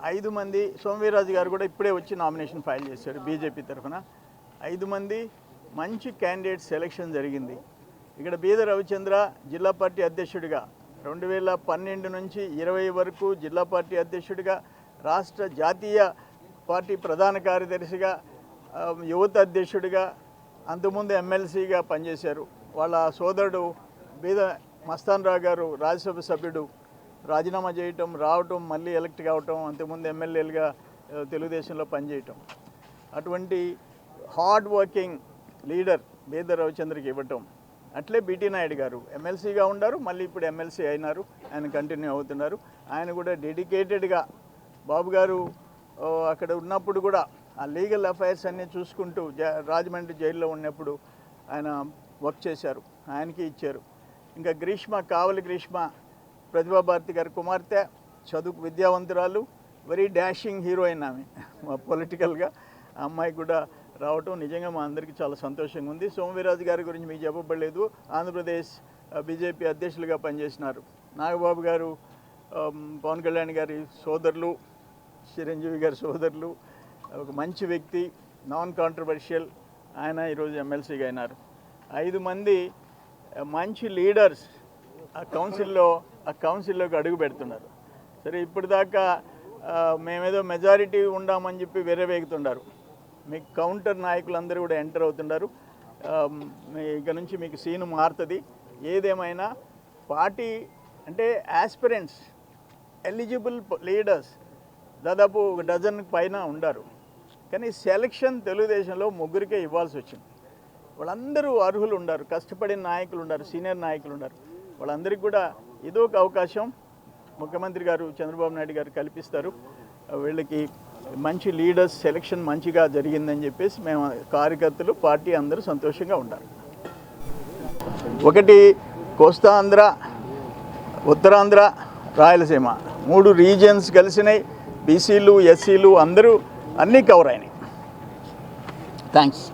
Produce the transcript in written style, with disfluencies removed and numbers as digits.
5 మంది, సోమవీర్రాజు గారు కూడా ఇప్పుడే వచ్చి నామినేషన్ ఫైల్ చేశారు బీజేపీ తరఫున. 5 మంది మంచి క్యాండిడేట్ సెలెక్షన్ జరిగింది. ఇక్కడ బీద రవిచంద్ర జిల్లా పార్టీ అధ్యక్షుడిగా 2012 నుంచి 20 వరకు జిల్లా పార్టీ అధ్యక్షుడిగా, రాష్ట్ర జాతీయ పార్టీ ప్రధాన కార్యదర్శిగా, యువత అధ్యక్షుడిగా, అంతకుముందు ఎమ్మెల్సీగా పనిచేశారు. వాళ్ళ సోదరుడు బీద మస్తాన్ రావు గారు రాజ్యసభ సభ్యుడు రాజీనామా చేయటం, రావటం, మళ్ళీ ఎలక్ట్ కావటం, అంతకుముందు ఎమ్మెల్యేలుగా తెలుగుదేశంలో పనిచేయటం. అటువంటి హార్డ్ వర్కింగ్ లీడర్ బీద రవిచంద్రకి ఇవ్వటం. అట్లే బీటీ నాయుడు గారు ఎమ్మెల్సీగా ఉన్నారు, మళ్ళీ ఇప్పుడు ఎమ్మెల్సీ అయినారు, ఆయన కంటిన్యూ అవుతున్నారు. ఆయన కూడా డెడికేటెడ్గా బాబు గారు అక్కడ ఉన్నప్పుడు కూడా ఆ లీగల్ అఫైర్స్ అన్నీ చూసుకుంటూ రాజమండ్రి జైల్లో ఉన్నప్పుడు ఆయన వర్క్ చేశారు, ఆయనకి ఇచ్చారు. ఇంకా గ్రీష్మ, కావలి గ్రీష్మ ప్రతిభాభారతి గారి కుమార్తె, చదువు విద్యావంతురాలు, వెరీ డాషింగ్ హీరోయిన్ ఆమె పొలిటికల్గా. ఆ అమ్మాయి కూడా రావటం నిజంగా మా అందరికీ చాలా సంతోషంగా ఉంది. సోమవీర్రాజు గారి గురించి మీకు చెప్పబడలేదు, ఆంధ్రప్రదేశ్ బీజేపీ అధ్యక్షులుగా పనిచేసినారు. నాగబాబు గారు పవన్ కళ్యాణ్ గారి సోదరులు, చిరంజీవి గారి సోదరులు, ఒక మంచి వ్యక్తి, నాన్ కాంట్రవర్షియల్. ఆయన ఈరోజు ఎమ్మెల్సీగా అయినారు. 5 మంది మంచి లీడర్స్ ఆ కౌన్సిల్లోకి అడుగు పెడుతున్నారు. సరే, ఇప్పటిదాకా మేమేదో మెజారిటీ ఉండామని చెప్పి వేగుతున్నారు. మీకు కౌంటర్ నాయకులందరూ కూడా ఎంటర్ అవుతున్నారు. ఇక నుంచి మీకు సీను మారుతుంది. ఏదేమైనా పార్టీ అంటే యాస్పిరెంట్స్, ఎలిజిబుల్ లీడర్స్ దాదాపు 1 డజన్ పైన ఉండారు. కానీ సెలక్షన్ తెలుగుదేశంలో 3కే ఇవ్వాల్సి వచ్చింది. వాళ్ళందరూ అర్హులు ఉన్నారు, కష్టపడిన నాయకులు ఉన్నారు, సీనియర్ నాయకులు ఉన్నారు. వాళ్ళందరికీ కూడా ఏదో ఒక అవకాశం ముఖ్యమంత్రి గారు చంద్రబాబు నాయుడు గారు కల్పిస్తారు. వీళ్ళకి మంచి లీడర్స్ సెలక్షన్ మంచిగా జరిగిందని చెప్పేసి మేము కార్యకర్తలు, పార్టీ అందరూ సంతోషంగా ఉండాలి. ఒకటి కోస్తా ఆంధ్ర, ఉత్తరాంధ్ర, రాయలసీమ 3 రీజియన్స్ కలిసినాయి. బీసీలు, ఎస్సీలు అందరూ అన్నీ కవర్ అయినాయి. థ్యాంక్స్.